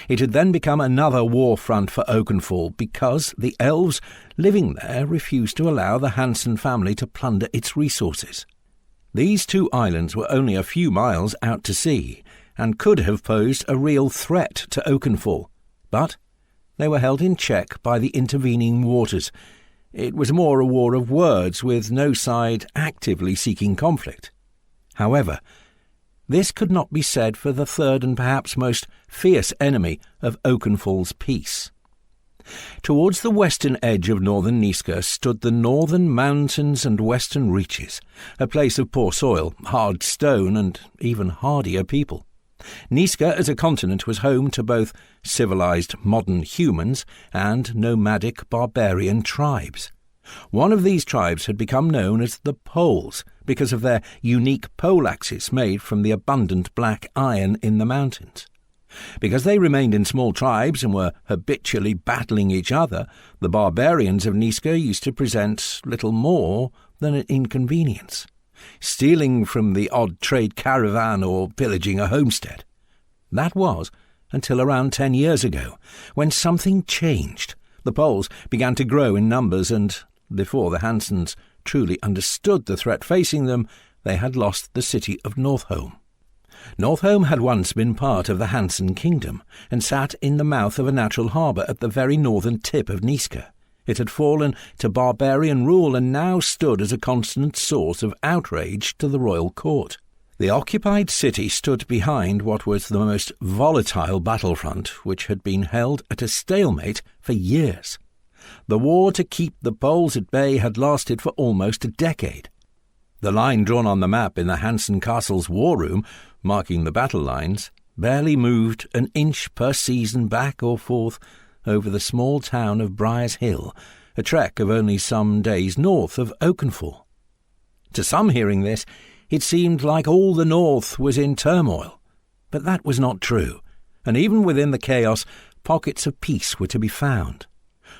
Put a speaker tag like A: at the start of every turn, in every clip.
A: It had then become another war front for Oakenfall because the elves living there refused to allow the Hansen family to plunder its resources. These two islands were only a few miles out to sea and could have posed a real threat to Oakenfall, but they were held in check by the intervening waters. It was more a war of words, with no side actively seeking conflict. However, this could not be said for the third and perhaps most fierce enemy of Oakenfall's peace. Towards the western edge of northern Niska stood the northern mountains and western reaches, a place of poor soil, hard stone, and even hardier people. Niska as a continent was home to both civilized modern humans and nomadic barbarian tribes. One of these tribes had become known as the Poles because of their unique pole axes made from the abundant black iron in the mountains. Because they remained in small tribes and were habitually battling each other, the barbarians of Niska used to present little more than an inconvenience, stealing from the odd trade caravan or pillaging a homestead. That was until around 10 years ago, when something changed. The Poles began to grow in numbers, and before the Hansens truly understood the threat facing them, they had lost the city of Northholme. Northholme had once been part of the Hansen kingdom and sat in the mouth of a natural harbour at the very northern tip of Niska. It had fallen to barbarian rule and now stood as a constant source of outrage to the royal court. The occupied city stood behind what was the most volatile battlefront, which had been held at a stalemate for years. The war to keep the Poles at bay had lasted for almost a decade. The line drawn on the map in the Hansen Castle's war room, marking the battle lines, barely moved an inch per season back or forth over the small town of Briar's Hill, a trek of only some days north of Oakenfall. To some hearing this, it seemed like all the north was in turmoil, but that was not true, and even within the chaos, pockets of peace were to be found.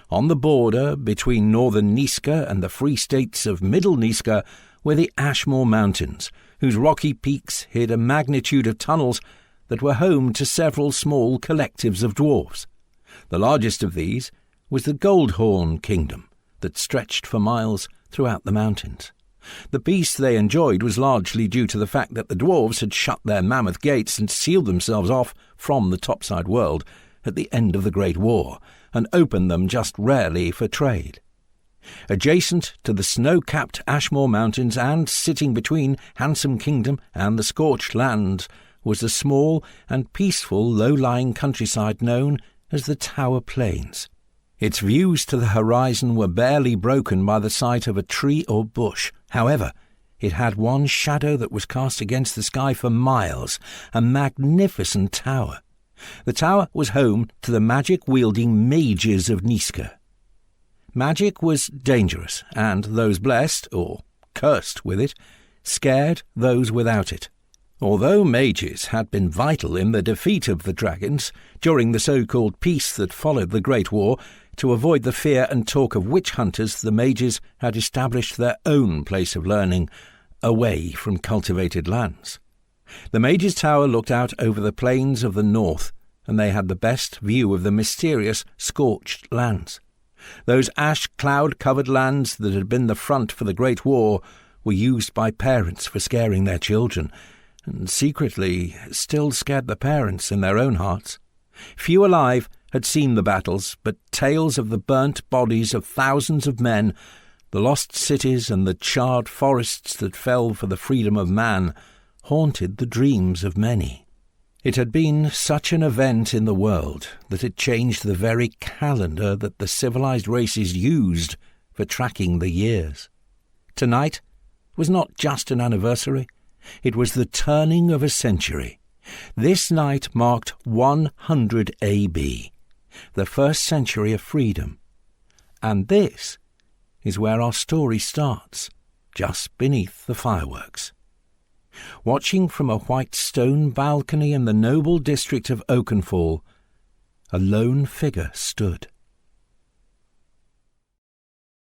A: On the border between northern Niska and the free states of middle Niska were the Ashmore Mountains, whose rocky peaks hid a magnitude of tunnels that were home to several small collectives of dwarves. The largest of these was the Goldhorn Kingdom, that stretched for miles throughout the mountains. The peace they enjoyed was largely due to the fact that the dwarves had shut their mammoth gates and sealed themselves off from the topside world at the end of the Great War, and opened them just rarely for trade. Adjacent to the snow-capped Ashmore Mountains and sitting between Hansen Kingdom and the scorched lands was the small and peaceful low-lying countryside known as the Tower Plains. Its views to the horizon were barely broken by the sight of a tree or bush. However, it had one shadow that was cast against the sky for miles, a magnificent tower. The tower was home to the magic-wielding mages of Niska. Magic was dangerous, and those blessed, or cursed with it, scared those without it. Although mages had been vital in the defeat of the dragons during the so-called peace that followed the Great War, to avoid the fear and talk of witch hunters, the mages had established their own place of learning, away from cultivated lands. The mages' tower looked out over the plains of the north, and they had the best view of the mysterious scorched lands. Those ash-cloud-covered lands that had been the front for the Great War were used by parents for scaring their children, and secretly still scared the parents in their own hearts. Few alive had seen the battles, but tales of the burnt bodies of thousands of men, the lost cities and the charred forests that fell for the freedom of man, haunted the dreams of many. It had been such an event in the world that it changed the very calendar that the civilized races used for tracking the years. Tonight was not just an anniversary, it was the turning of a century. This night marked 100 AB, the first century of freedom. And this is where our story starts, just beneath the fireworks. Watching from a white stone balcony in the noble district of Oakenfall, a lone figure stood.